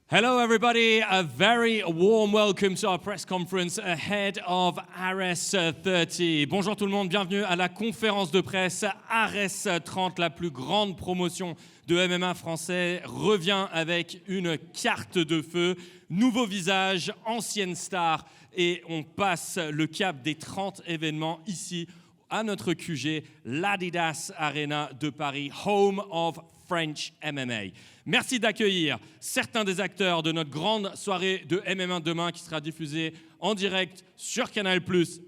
Hello everybody, a very warm welcome to our press conference ahead of Ares 30. Bonjour tout le monde, bienvenue à la conférence de presse Ares 30, la plus grande promotion de MMA français, revient avec une carte de feu, nouveau visage, ancienne star, et on passe le cap des 30 événements ici à notre QG, l'Adidas Arena de Paris, home of French MMA. Merci d'accueillir certains des acteurs de notre grande soirée de MMA demain qui sera diffusée en direct sur Canal+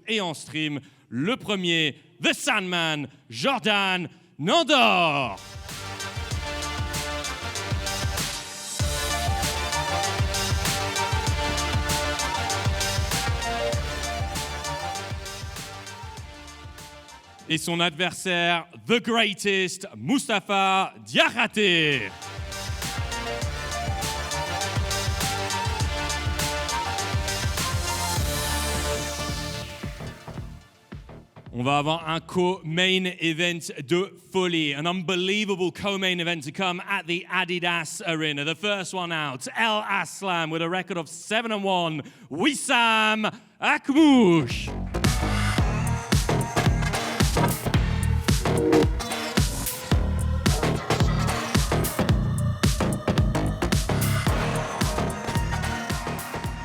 et en stream. Le premier, The Sandman, Jordan Nandor. Et son adversaire, The Greatest, Moustapha Diakhaté. On va avoir un co-main event de folie. An unbelievable co-main event to come at the Adidas Arena. The first one out, El Aslam with a record of 7-1, Wissam Akhmouche.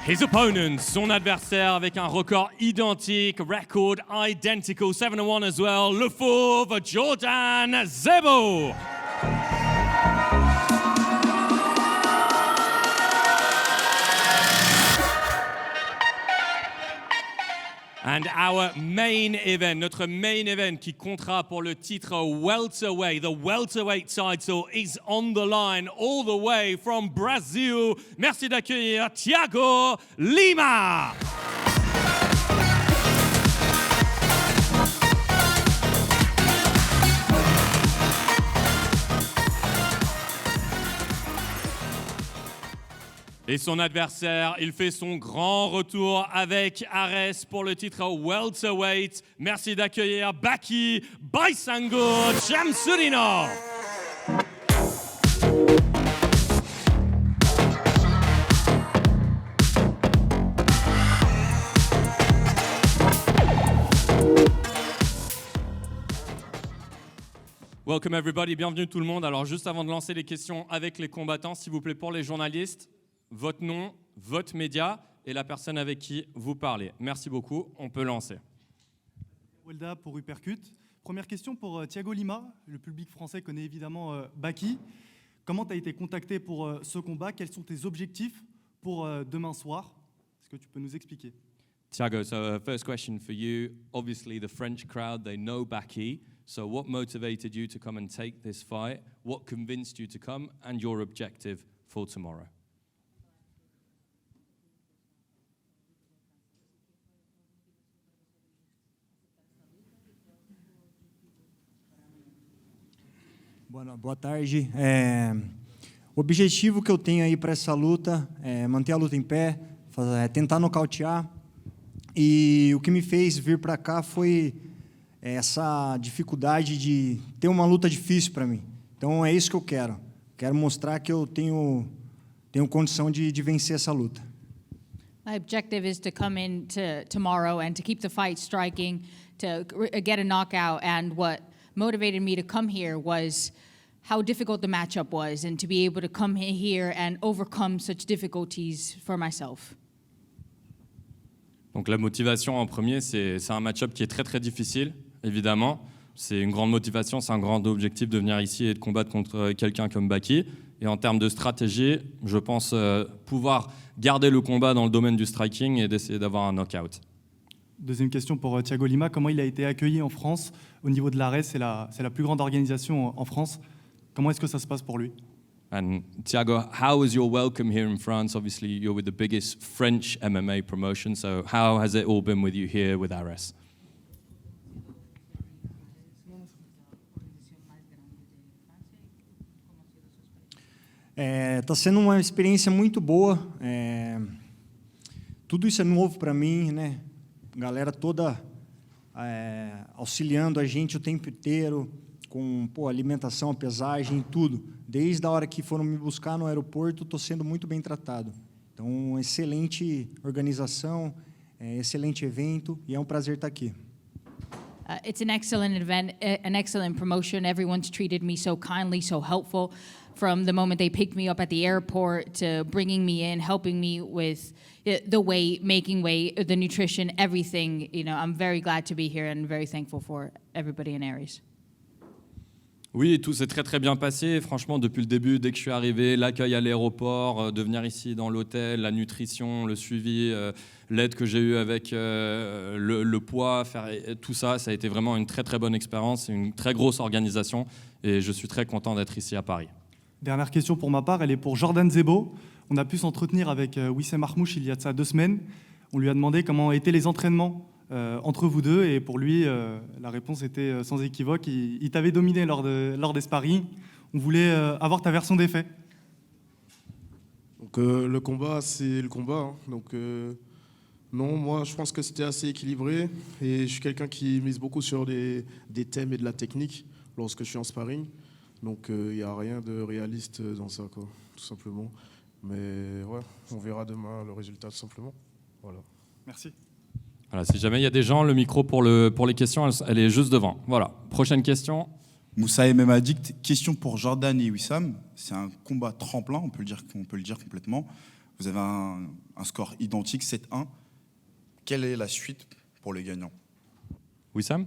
His opponent, son adversaire avec un record identique, record identical, 7-1 as well, le fauve Jordan Zebo. And our main event, notre main event qui comptera pour le titre welterweight. The welterweight title is on the line all the way from Brazil. Merci d'accueillir Thiago Lima. Et son adversaire, il fait son grand retour avec Ares pour le titre welterweight. Merci d'accueillir Baki Baisango Jamsurino. Welcome everybody, bienvenue tout le monde. Alors juste avant de lancer les questions avec les combattants, s'il vous plaît pour les journalistes, votre nom, votre média et la personne avec qui vous parlez. Merci beaucoup, on peut lancer. Welda pour Uppercut. Première question pour Thiago Lima. Le public français connaît évidemment Baki. Comment tu as été contacté pour ce combat? Quels sont tes objectifs pour demain soir? Est-ce que tu peux nous expliquer? Thiago, so first question for you. Obviously the French crowd, they know Baki. So what motivated you to come and take this fight? What convinced you to come and your objective for tomorrow? Boa tarde. O objetivo que eu tenho aí para essa luta é manter a luta em pé, tentar nocautear. E o que me fez vir para cá foi essa dificuldade de ter uma luta difícil para mim. Então é isso que eu quero. Quero mostrar que eu tenho condição de vencer essa luta. My objective is to come in tomorrow and to keep the fight striking, to get a knockout. And what motivated me to come here was how difficult the matchup was and to be able to come here and overcome such difficulties for myself. Donc la motivation en premier, c'est un match-up qui est très très difficile, évidemment. C'est une grande motivation, c'est un grand objectif de venir ici et de combattre contre quelqu'un comme Baki. Et en termes de stratégie, je pense pouvoir garder le combat dans le domaine du striking et d'essayer d'avoir un knockout. Deuxième question pour Thiago Lima. Comment il a été accueilli en France au niveau de l'ARES? C'est la plus grande organisation en France. Comment est-ce que ça se passe pour lui? And Thiago, how was your welcome here in France? Obviously, you're with the biggest French MMA promotion, so how has it all been with you here with Ares? Tá sendo uma experiência muito boa. Tudo isso é novo para mim, né? Galera toda auxiliando a gente o tempo inteiro, com alimentação, pesagem, tudo. Desde a hora que foram me buscar no aeroporto, estou sendo muito bem tratado. Então, excelente organização, excelente evento e é um prazer estar aqui. It's an excellent event, an excellent promotion. Everyone's treated me so kindly, so helpful, from the moment they picked me up at the airport to bringing me in, helping me with the weight, making weight, the nutrition, everything. You know, I'm very glad to be here and very thankful for everybody in Aries. Oui, tout s'est très très bien passé. Franchement, depuis le début, dès que je suis arrivé, l'accueil à l'aéroport, de venir ici dans l'hôtel, la nutrition, le suivi, l'aide que j'ai eue avec le poids, tout ça, ça a été vraiment une très très bonne expérience, une très grosse organisation et je suis très content d'être ici à Paris. Dernière question pour ma part, elle est pour Jordan Zebo. On a pu s'entretenir avec Wissem Armouche il y a de ça 2 semaines. On lui a demandé comment étaient les entraînements entre vous deux, et pour lui, la réponse était sans équivoque. Il t'avait dominé lors des sparring. On voulait avoir ta version des faits. Donc le combat, c'est le combat. Hein. Donc non, moi je pense que c'était assez équilibré et je suis quelqu'un qui mise beaucoup sur des thèmes et de la technique lorsque je suis en sparring. Donc il n'y a rien de réaliste dans ça, quoi, tout simplement. Mais ouais, on verra demain le résultat tout simplement. Voilà. Merci. Voilà, si jamais il y a des gens, le micro pour les questions, elle est juste devant. Voilà, prochaine question. Moussa MM Addict, question pour Jordan et Wissam. C'est un combat tremplin, on peut le dire complètement. Vous avez un score identique, 7-1. Quelle est la suite pour les gagnants? Wissam?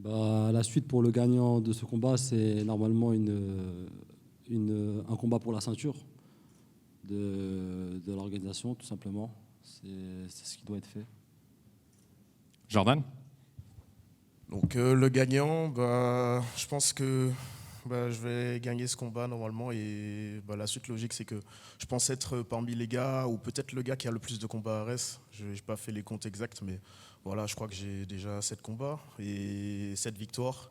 La suite pour le gagnant de ce combat, c'est normalement un combat pour la ceinture de l'organisation, tout simplement. C'est ce qui doit être fait. Jordan? Donc le gagnant, je pense que je vais gagner ce combat normalement et la suite logique c'est que je pense être parmi les gars ou peut-être le gars qui a le plus de combats à RS. Je n'ai pas fait les comptes exacts mais voilà, je crois que j'ai déjà 7 combats et 7 victoires.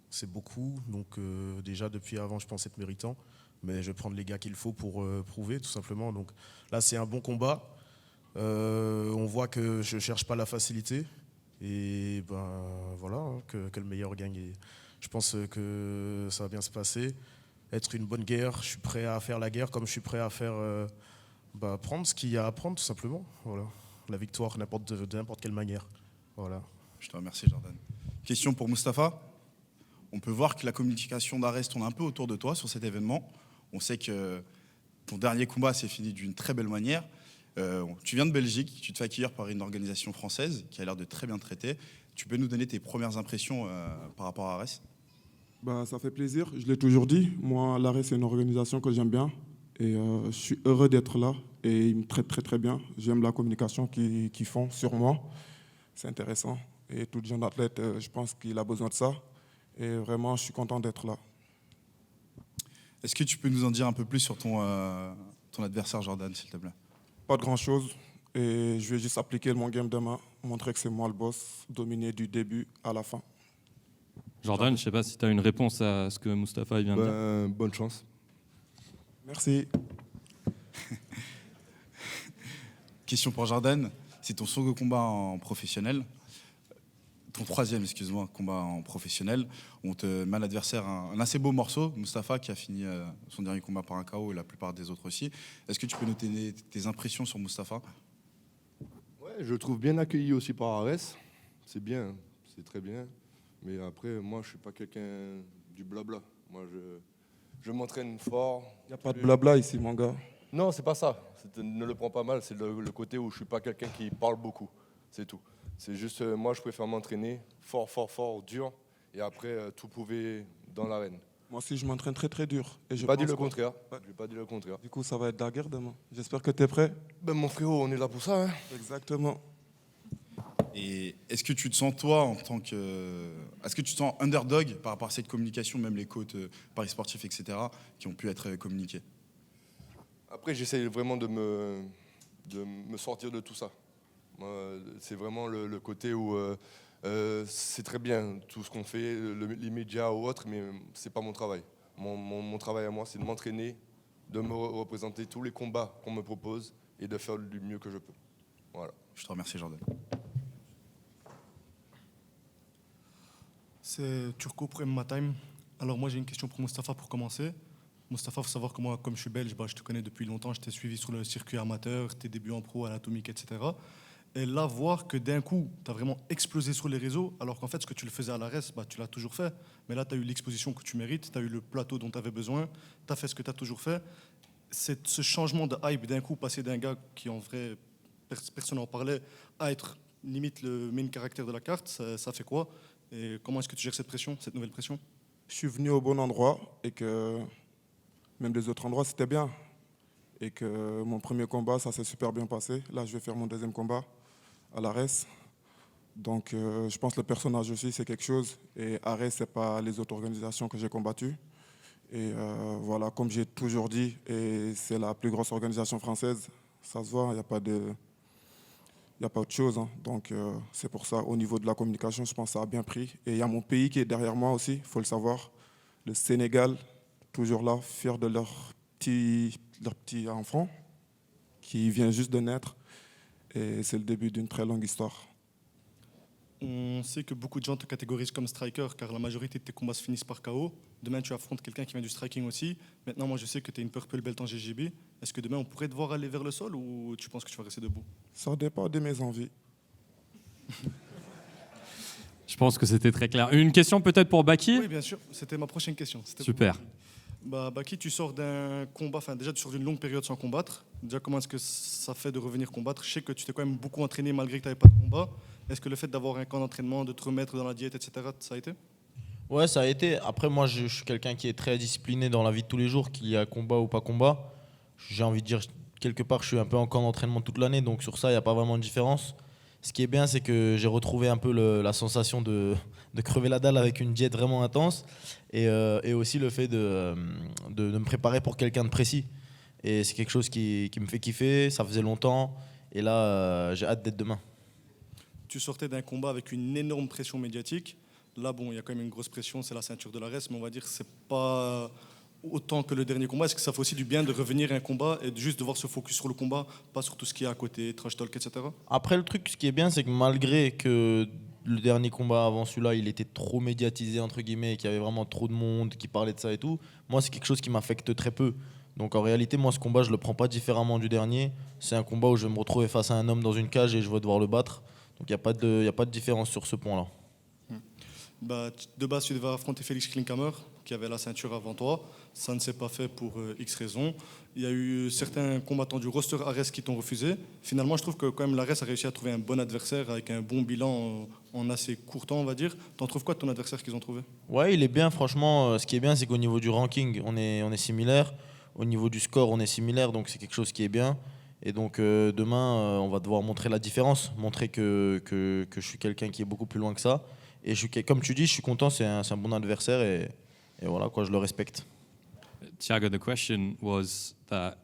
C'est beaucoup, donc déjà depuis avant je pense être méritant, mais je vais prendre les gars qu'il faut pour prouver tout simplement. Donc là c'est un bon combat. On voit que je ne cherche pas la facilité et voilà, que le meilleur gagne. Et je pense que ça va bien se passer. Être une bonne guerre, je suis prêt à faire la guerre comme je suis prêt à faire prendre ce qu'il y a à prendre tout simplement. Voilà. La victoire de n'importe quelle manière. Voilà. Je te remercie Jordan. Question pour Mustapha. On peut voir que la communication d'Ares tourne un peu autour de toi sur cet événement. On sait que ton dernier combat s'est fini d'une très belle manière. Tu viens de Belgique, tu te fais accueillir par une organisation française qui a l'air de très bien te traiter. Tu peux nous donner tes premières impressions par rapport à Ares? Ça fait plaisir, je l'ai toujours dit. Moi, l'ARES, c'est une organisation que j'aime bien. Et je suis heureux d'être là. Et ils me traitent très très bien. J'aime la communication qu'ils font sur moi. C'est intéressant. Et tout jeune athlète, je pense qu'il a besoin de ça. Et vraiment, je suis content d'être là. Est-ce que tu peux nous en dire un peu plus sur ton adversaire Jordan, s'il te plaît? Pas de grand-chose. Et je vais juste appliquer mon game demain, montrer que c'est moi le boss, dominer du début à la fin. Jordan, je ne sais pas si tu as une réponse à ce que Mustapha vient de dire. Bonne chance. Merci. Question pour Jordan. C'est ton second combat en professionnel. Ton troisième, excuse-moi, combat en professionnel. On te met à l'adversaire un assez beau morceau, Mustapha, qui a fini son dernier combat par un KO et la plupart des autres aussi. Est-ce que tu peux nous donner tes impressions sur Mustapha? Ouais, je le trouve bien accueilli aussi par Ares. C'est bien, c'est très bien. Mais après, moi, je ne suis pas quelqu'un du blabla. Moi, je m'entraîne fort. Il n'y a pas de blabla ici, mon gars. Non, c'est pas ça. Ne le prends pas mal. C'est le côté où je ne suis pas quelqu'un qui parle beaucoup. C'est tout. C'est juste, moi, je préfère m'entraîner fort, fort, fort, dur. Et après, tout prouver dans l'arène. Moi aussi, je m'entraîne très, très dur. Je n'ai pas dit le contraire. Ouais. Je n'ai pas dit le contraire. Du coup, ça va être la guerre demain. J'espère que tu es prêt. Mon frérot, on est là pour ça. Hein. Exactement. Et est-ce que tu te sens, toi, en tant que... Est-ce que tu te sens underdog par rapport à cette communication, même les coachs paris sportifs, etc., qui ont pu être communiqués? Après, j'essaie vraiment de me sortir de tout ça. C'est vraiment le côté où c'est très bien tout ce qu'on fait, les médias ou autres, mais c'est pas mon travail. Mon travail à moi, c'est de m'entraîner, de me représenter tous les combats qu'on me propose et de faire du mieux que je peux. Voilà. Je te remercie, Jordan. C'est Turco pour MMA Time. Alors moi j'ai une question pour Mustapha pour commencer. Mustapha, il faut savoir que moi, comme je suis belge, je te connais depuis longtemps, je t'ai suivi sur le circuit amateur, tes débuts en pro, anatomique, etc. Et là, voir que d'un coup, tu as vraiment explosé sur les réseaux, alors qu'en fait, ce que tu le faisais à l'ARES, tu l'as toujours fait. Mais là, tu as eu l'exposition que tu mérites, tu as eu le plateau dont tu avais besoin, tu as fait ce que tu as toujours fait. C'est ce changement de hype, d'un coup, passer d'un gars qui, en vrai, personne n'en parlait, à être limite le main caractère de la carte, ça fait quoi? Et comment est-ce que tu gères cette pression, cette nouvelle pression? Je suis venu au bon endroit et que même les autres endroits, c'était bien. Et que mon premier combat, ça s'est super bien passé. Là, je vais faire mon deuxième combat à l'ARES. Donc, je pense que le personnage aussi, c'est quelque chose. Et ARES, ce n'est pas les autres organisations que j'ai combattues. Et voilà, comme j'ai toujours dit, et c'est la plus grosse organisation française, ça se voit, il n'y a pas autre chose. Hein. Donc, c'est pour ça, au niveau de la communication, je pense que ça a bien pris. Et il y a mon pays qui est derrière moi aussi, il faut le savoir. Le Sénégal, toujours là, fier de leur petit enfant qui vient juste de naître. Et c'est le début d'une très longue histoire. On sait que beaucoup de gens te catégorisent comme striker car la majorité de tes combats se finissent par KO. Demain, tu affrontes quelqu'un qui vient du striking aussi. Maintenant, moi, je sais que tu es une purple belt en GGB. Est-ce que demain, on pourrait te voir aller vers le sol ou tu penses que tu vas rester debout? Ça dépend de mes envies. Je pense que c'était très clair. Une question peut-être pour Baki? Oui, bien sûr. C'était ma prochaine question. Super. Baki, tu sors d'un combat, déjà tu sors d'une longue période sans combattre. Déjà, comment est-ce que ça fait de revenir combattre? Je sais que tu t'es quand même beaucoup entraîné malgré que tu n'avais pas de combat. Est-ce que le fait d'avoir un camp d'entraînement, de te remettre dans la diète, etc., ça a été? Ouais, ça a été. Après, moi, je suis quelqu'un qui est très discipliné dans la vie de tous les jours, qu'il y a combat ou pas combat. J'ai envie de dire, quelque part, je suis un peu en camp d'entraînement toute l'année, donc sur ça, il n'y a pas vraiment de différence. Ce qui est bien, c'est que j'ai retrouvé un peu la sensation de crever la dalle avec une diète vraiment intense et aussi le fait de me préparer pour quelqu'un de précis. Et c'est quelque chose qui me fait kiffer, ça faisait longtemps et là, j'ai hâte d'être demain. Tu sortais d'un combat avec une énorme pression médiatique. Là, bon, il y a quand même une grosse pression, c'est la ceinture de l'ARES, mais on va dire que c'est pas autant que le dernier combat. Est-ce que ça fait aussi du bien de revenir à un combat et de juste devoir se focus sur le combat, pas sur tout ce qui est à côté, trash talk, etc. Après, le truc, ce qui est bien, c'est que malgré que le dernier combat avant celui-là, il était trop médiatisé, entre guillemets, et qu'il y avait vraiment trop de monde qui parlait de ça et tout, moi, c'est quelque chose qui m'affecte très peu. Donc en réalité, moi, ce combat, je le prends pas différemment du dernier. C'est un combat où je vais me retrouver face à un homme dans une cage et je vais devoir le battre. Donc il n'y a pas de différence sur ce point-là. De base, tu devais affronter Félix Klinkhammer, qui avait la ceinture avant toi. Ça ne s'est pas fait pour X raisons. Il y a eu certains combattants du roster Ares qui t'ont refusé. Finalement, je trouve que quand même l'Ares a réussi à trouver un bon adversaire avec un bon bilan en assez court temps, on va dire. T'en trouves quoi de ton adversaire qu'ils ont trouvé? Ouais, il est bien. Franchement, ce qui est bien, c'est qu'au niveau du ranking, on est similaire. Au niveau du score, on est similaire. Donc c'est quelque chose qui est bien. Et donc demain, on va devoir montrer la différence, montrer que je suis quelqu'un qui est beaucoup plus loin que ça. Et comme tu dis, je suis content, c'est un bon adversaire et voilà, quoi, je le respecte. Thiago, the question was that,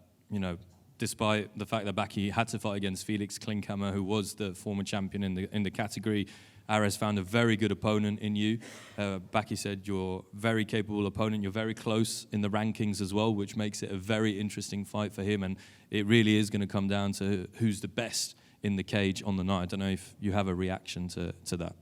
despite the fact that Baki had to fight against Felix Klinkhammer, who was the former champion in the category, Ares found a very good opponent in you. Baki said you're a very capable opponent. You're very close in the rankings as well, which makes it a very interesting fight for him. And it really is going to come down to who's the best in the cage on the night. I don't know if you have a reaction to that.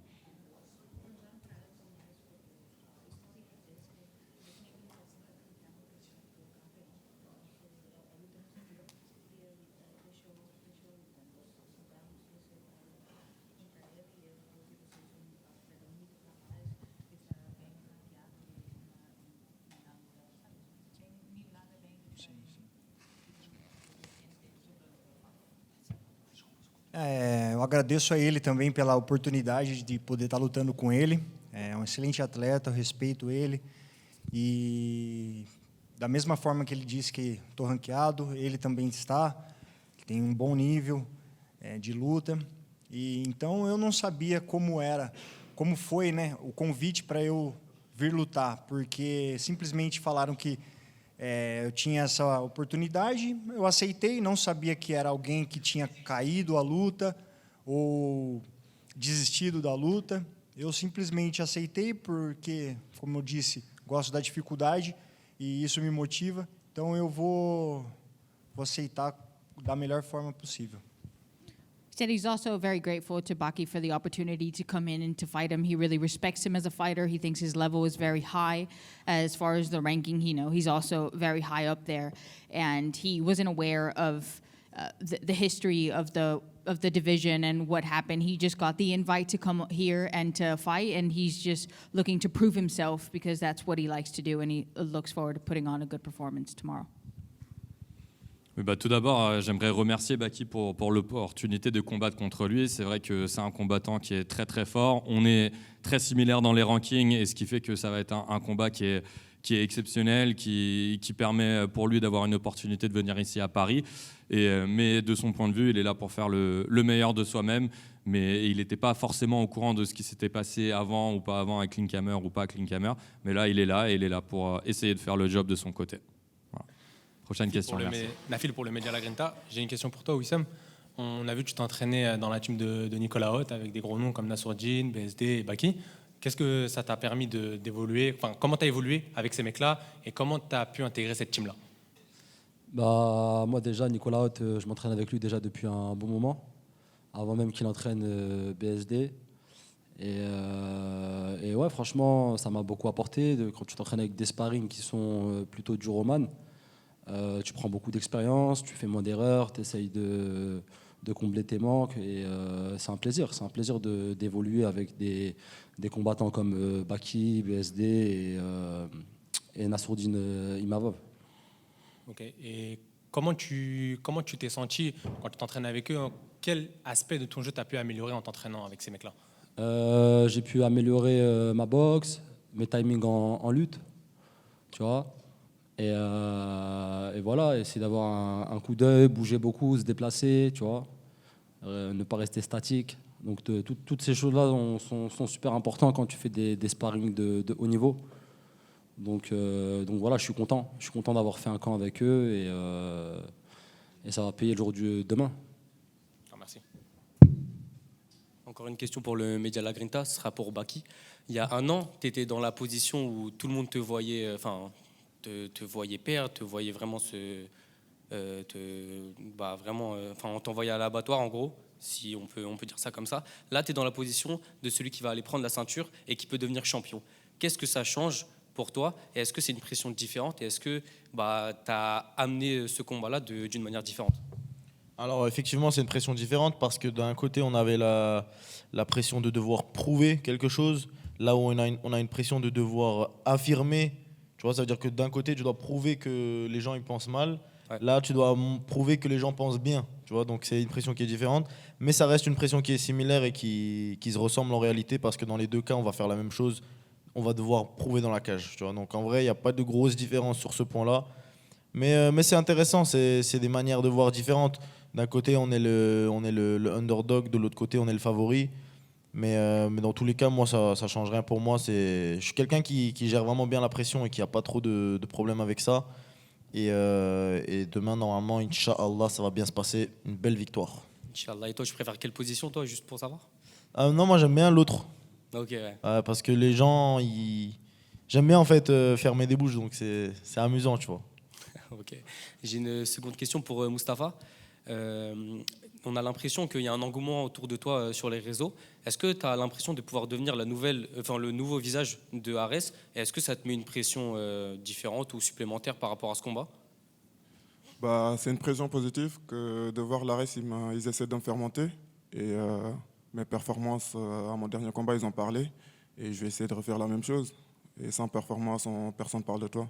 Eu agradeço a ele também pela oportunidade de poder estar lutando com ele. É um excelente atleta, eu respeito ele. E da mesma forma que ele disse que estou ranqueado, ele também está. Tem um bom nível de luta. E então eu não sabia como foi, né, o convite para eu vir lutar, porque simplesmente falaram que eu tinha essa oportunidade, eu aceitei, não sabia que era alguém que tinha caído a luta ou desistido da luta. Eu simplesmente aceitei porque, como eu disse, gosto da dificuldade e isso me motiva. Então eu vou aceitar da melhor forma possível. said he's also very grateful to Baki for the opportunity to come in and to fight him. He really respects him as a fighter. He thinks his level is very high. As far as the ranking, he's also very high up there. And he wasn't aware of the history of the division and what happened. He just got the invite to come here and to fight, and he's just looking to prove himself because that's what he likes to do, and he looks forward to putting on a good performance tomorrow. Oui, tout d'abord, j'aimerais remercier Baki pour l'opportunité de combattre contre lui. C'est vrai que c'est un combattant qui est très très fort. On est très similaires dans les rankings, et ce qui fait que ça va être un combat qui est exceptionnel, qui permet pour lui d'avoir une opportunité de venir ici à Paris. Mais de son point de vue, il est là pour faire le meilleur de soi-même. Mais il n'était pas forcément au courant de ce qui s'était passé avant ou pas avant avec Klinkhammer ou pas Klinkhammer. Mais là, il est là pour essayer de faire le job de son côté. Voilà. Prochaine question. Nafil pour le Media La Grinta. J'ai une question pour toi, Wissam. On a vu que tu t'entraînais dans la team de Nicolas Haute avec des gros noms comme Nassourdine, BSD et Baki. Qu'est-ce que ça t'a permis d'évoluer, enfin, comment tu as évolué avec ces mecs-là et comment tu as pu intégrer cette team-là? Moi déjà, Nicolas Haute, je m'entraîne avec lui déjà depuis un bon moment, avant même qu'il entraîne BSD. Et ouais, franchement, ça m'a beaucoup apporté. Quand tu t'entraînes avec des sparring qui sont plutôt du roman, tu prends beaucoup d'expérience, tu fais moins d'erreurs, tu essayes de combler tes manques, et c'est un plaisir d'évoluer avec des combattants comme Baki, BSD et Nassourdine Imavov. Ok. Et comment tu t'es senti quand tu t'entraînes avec eux? Quel aspect de ton jeu tu as pu améliorer en t'entraînant avec ces mecs-là? J'ai pu améliorer ma boxe, mes timings en lutte, tu vois. Et voilà, essayer d'avoir un coup d'œil, bouger beaucoup, se déplacer, tu vois. Ne pas rester statique. Donc toutes ces choses-là sont super importantes quand tu fais des sparring de haut niveau. Donc voilà, je suis content d'avoir fait un camp avec eux, et ça va payer le jour du demain. Merci. Encore une question pour le Media La Grinta, ce sera pour Baki. Il y a un an, tu étais dans la position où tout le monde te voyait, te voyait perdre, te voyait vraiment on t'envoyait à l'abattoir en gros, si on peut dire ça comme ça. Là, tu es dans la position de celui qui va aller prendre la ceinture et qui peut devenir champion. Qu'est-ce que ça change pour toi, et est-ce que c'est une pression différente, et est-ce que tu as amené ce combat-là d'une manière différente? Alors effectivement, c'est une pression différente parce que d'un côté, on avait la pression de devoir prouver quelque chose, là où on a une pression de devoir affirmer. Tu vois, ça veut dire que d'un côté, tu dois prouver que les gens ils pensent mal. Ouais. Là, tu dois prouver que les gens pensent bien. Tu vois, donc c'est une pression qui est différente, mais ça reste une pression qui est similaire et qui se ressemble en réalité, parce que dans les deux cas, on va faire la même chose. On va devoir prouver dans la cage. Tu vois, donc en vrai, il n'y a pas de grosse différence sur ce point-là. Mais c'est intéressant. C'est des manières de voir différentes. D'un côté, on est le underdog, de l'autre côté, on est le favori. Mais dans tous les cas, moi, ça ne change rien pour moi. Je suis quelqu'un qui gère vraiment bien la pression et qui n'a pas trop de problèmes avec ça. Et demain, normalement, Inch'Allah, ça va bien se passer. Une belle victoire. Inch'Allah. Et toi, tu préfères quelle position, toi, juste pour savoir? Non, moi, j'aime bien l'autre. Ok, ouais. Parce que les gens, j'aime bien en fait fermer des bouches, donc c'est amusant, tu vois. Ok. J'ai une seconde question pour Mustapha. On a l'impression qu'il y a un engouement autour de toi sur les réseaux. Est-ce que tu as l'impression de pouvoir devenir le nouveau visage de Ares? Et est-ce que ça te met une pression différente ou supplémentaire par rapport à ce combat? C'est une pression positive que de voir l'Ares, ils essaient de me faire monter. Et mes performances à mon dernier combat, ils en parlaient. Et je vais essayer de refaire la même chose. Et sans performance, personne ne parle de toi.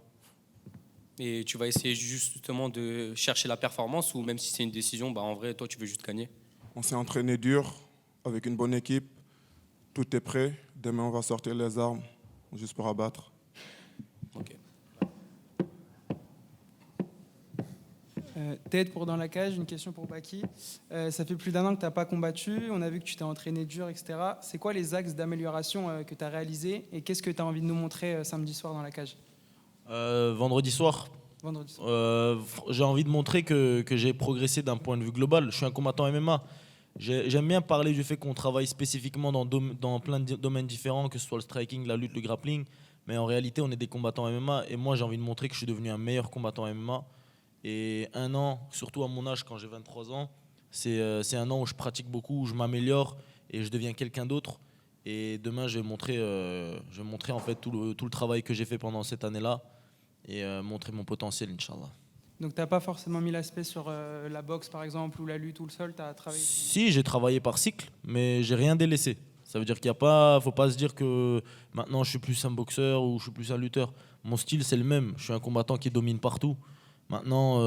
Et tu vas essayer justement de chercher la performance, ou même si c'est une décision, en vrai, toi, tu veux juste gagner? On s'est entraîné dur, avec une bonne équipe. Tout est prêt. Demain, on va sortir les armes, juste pour abattre. Ok. Ted, pour Dans la cage, une question pour Baki. Ça fait plus d'un an que tu n'as pas combattu. On a vu que tu t'es entraîné dur, etc. C'est quoi les axes d'amélioration que tu as réalisés, et qu'est-ce que tu as envie de nous montrer samedi soir dans la cage? Vendredi soir. J'ai envie de montrer que j'ai progressé d'un point de vue global. Je suis un combattant MMA. J'aime bien parler du fait qu'on travaille spécifiquement dans plein de domaines différents, que ce soit le striking, la lutte, le grappling. Mais en réalité, on est des combattants MMA. Et moi, j'ai envie de montrer que je suis devenu un meilleur combattant MMA. Et un an, surtout à mon âge, quand j'ai 23 ans, C'est un an où je pratique beaucoup, où je m'améliore et je deviens quelqu'un d'autre. Et demain, je vais montrer en fait tout le travail que j'ai fait pendant cette année-là et montrer mon potentiel, Inch'Allah. Donc tu n'as pas forcément mis l'aspect sur la boxe par exemple, ou la lutte ou le sol, tu as travaillé. Si, j'ai travaillé par cycle, mais j'ai rien délaissé. Ça veut dire qu'il faut pas se dire que maintenant je suis plus un boxeur ou je suis plus un lutteur. Mon style c'est le même. Je suis un combattant qui domine partout. Maintenant,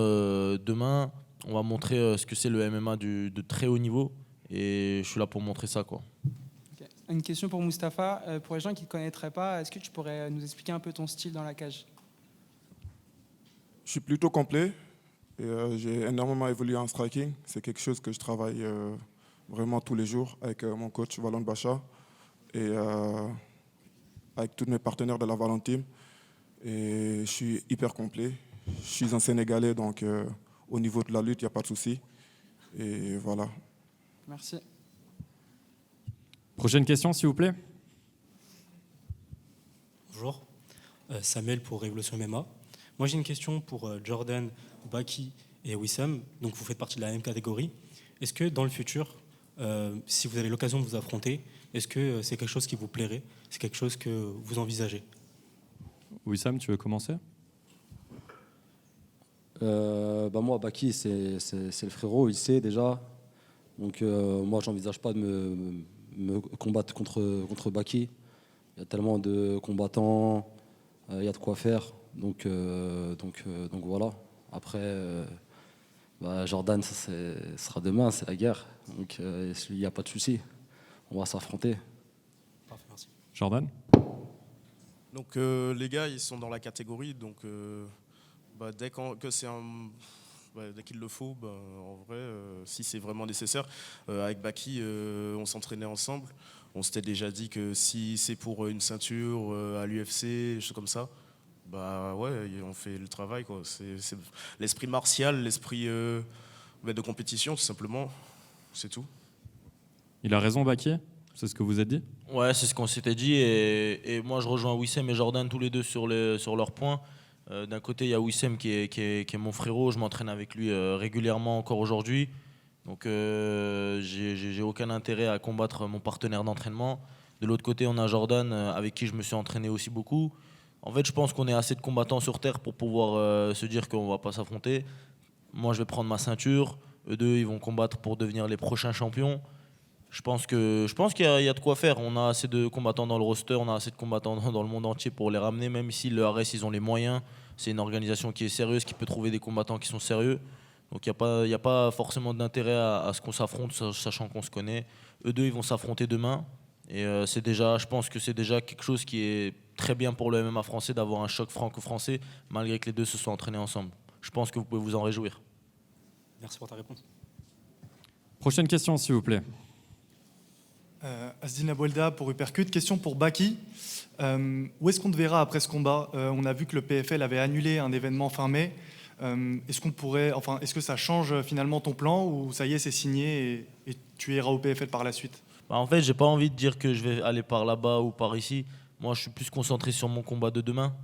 demain, on va montrer ce que c'est le MMA de très haut niveau et je suis là pour montrer ça, quoi. Okay. Une question pour Mustapha. Pour les gens qui ne te connaîtraient pas, est-ce que tu pourrais nous expliquer un peu ton style dans la cage? Je suis plutôt complet et j'ai énormément évolué en striking. C'est quelque chose que je travaille vraiment tous les jours avec mon coach Valon Bacha et avec tous mes partenaires de la Valon Team. Et je suis hyper complet. Je suis un Sénégalais, donc au niveau de la lutte, il n'y a pas de souci. Et voilà. Merci. Prochaine question, s'il vous plaît. Bonjour, Samuel pour Révolution MMA. Moi j'ai une question pour Jordan, Baki et Wissam. Donc vous faites partie de la même catégorie. Est-ce que dans le futur, si vous avez l'occasion de vous affronter, est-ce que c'est quelque chose qui vous plairait? C'est quelque chose que vous envisagez? Wissam, tu veux commencer? Moi, Baki, c'est le frérot, il sait déjà. Donc moi, j'envisage pas de me combattre contre Baki. Il y a tellement de combattants, il y a de quoi faire. Donc voilà. Après, Jordan, ça sera demain, c'est la guerre. Donc il n'y a pas de souci. On va s'affronter. Parfait, merci. Jordan? Donc les gars, ils sont dans la catégorie. Donc dès qu'il le faut, en vrai, si c'est vraiment nécessaire, avec Baki, on s'entraînait ensemble. On s'était déjà dit que si c'est pour une ceinture à l'UFC, des choses comme ça, on fait le travail, quoi. C'est l'esprit martial, l'esprit de compétition, tout simplement. C'est tout. Il a raison, Baki? C'est ce que vous êtes dit? Ouais, c'est ce qu'on s'était dit. Et moi, je rejoins Wissem et Jordan tous les deux sur leurs points. D'un côté, il y a Wissem qui est mon frérot. Je m'entraîne avec lui régulièrement encore aujourd'hui. Donc, j'ai aucun intérêt à combattre mon partenaire d'entraînement. De l'autre côté, on a Jordan avec qui je me suis entraîné aussi beaucoup. En fait, je pense qu'on est assez de combattants sur Terre pour pouvoir se dire qu'on ne va pas s'affronter. Moi, je vais prendre ma ceinture. Eux deux, ils vont combattre pour devenir les prochains champions. Je pense qu'il y a de quoi faire. On a assez de combattants dans le roster, on a assez de combattants dans le monde entier pour les ramener, même si le Ares, ils ont les moyens. C'est une organisation qui est sérieuse, qui peut trouver des combattants qui sont sérieux. Donc il n'y a pas forcément d'intérêt à ce qu'on s'affronte, sachant qu'on se connaît. Eux deux, ils vont s'affronter demain. Et je pense que c'est déjà quelque chose qui est très bien pour le MMA français d'avoir un choc franco-français, malgré que les deux se soient entraînés ensemble. Je pense que vous pouvez vous en réjouir. Merci pour ta réponse. Prochaine question, s'il vous plaît. Asdin Abouelda pour Uppercut. Question pour Baki. Où est-ce qu'on te verra après ce combat? On a vu que le PFL avait annulé un événement fin mai. Est-ce que ça change finalement ton plan ou ça y est, c'est signé et tu iras au PFL par la suite? En fait, j'ai pas envie de dire que je vais aller par là-bas ou par ici. Moi, je suis plus concentré sur mon combat de demain.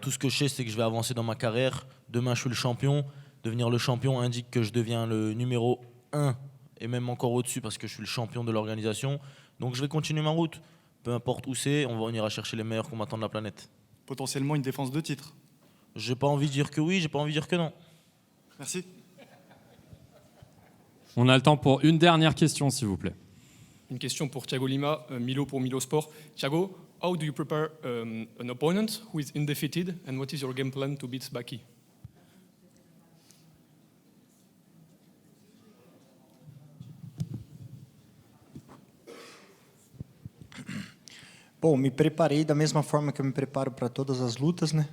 Tout ce que je sais, c'est que je vais avancer dans ma carrière. Demain, je suis le champion. Devenir le champion indique que je deviens le numéro 1 et même encore au-dessus parce que je suis le champion de l'organisation. Donc je vais continuer ma route. Peu importe où c'est, on ira chercher les meilleurs combattants de la planète. Potentiellement une défense de titre? J'ai pas envie de dire que oui, j'ai pas envie de dire que non. Merci. On a le temps pour une dernière question, s'il vous plaît. Une question pour Thiago Lima, Milo pour Milo Sport. Thiago, how do you prepare an opponent who is undefeated and what is your game plan to beat Baki? Bom, me preparei da mesma forma que eu me preparo para todas as lutas, né?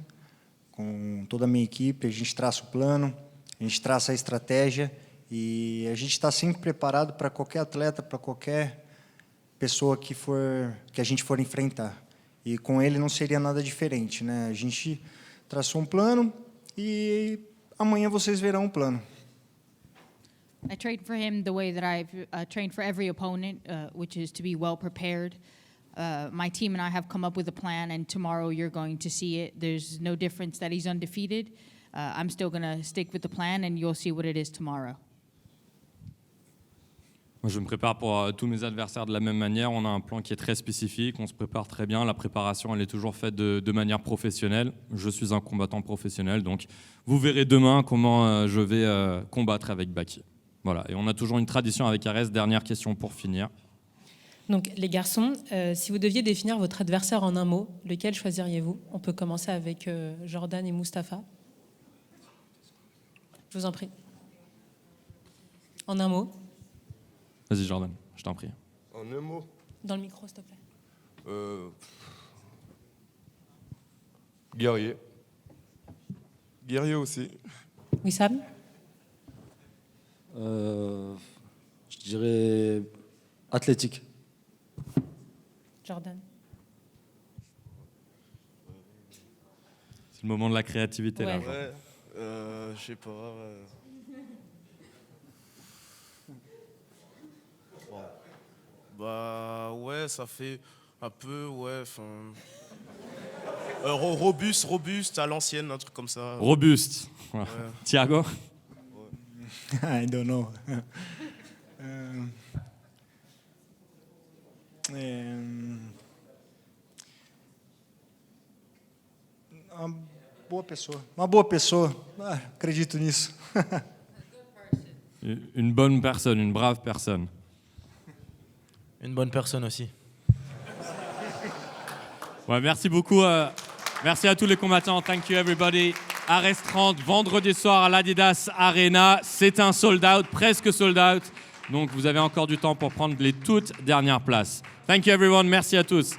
Com toda a minha equipe, a gente traça o plano, a gente traça a estratégia e a gente está sempre preparado para qualquer atleta, para qualquer pessoa que a gente for enfrentar. E com ele não seria nada diferente, né? A gente traçou um plano e amanhã vocês verão o plano. I trained for him the way that I've trained for every opponent, which is to be well prepared. My team and I have come up with a plan, and tomorrow you're going to see it. There's no difference that he's undefeated. I'm still going to stick with the plan, and you'll see what it is tomorrow. Moi, je me prépare pour tous mes adversaires de la même manière. On a un plan qui est très spécifique, on se prépare très bien. La préparation, elle est toujours faite de manière professionnelle. Je suis un combattant professionnel, donc vous verrez demain comment je vais combattre avec Baki. Voilà, et on a toujours une tradition avec Ares. Dernière question pour finir. Donc, les garçons, si vous deviez définir votre adversaire en un mot, lequel choisiriez-vous? On peut commencer avec Jordan et Mustapha. Je vous en prie. En un mot. Vas-y Jordan, je t'en prie. En un mot. Dans le micro, s'il te plaît. Guerrier. Guerrier aussi. Wissam? Je dirais athlétique. Jordan? C'est le moment de la créativité là. Ouais, je sais pas. Bah ouais, ça fait un peu, ouais. Robuste à l'ancienne, un truc comme ça. Robuste. Voilà. Ouais. Thiago? I don't know. Uma boa pessoa. Uma boa pessoa. Acredito nisso. Une bonne personne, une brave personne. Une bonne personne aussi. Ouais, merci beaucoup. Merci à tous les combattants. Thank you everybody. Ares 30, vendredi soir à l'Adidas Arena. C'est un sold out, presque sold out. Donc vous avez encore du temps pour prendre les toutes dernières places. Thank you everyone. Merci à tous.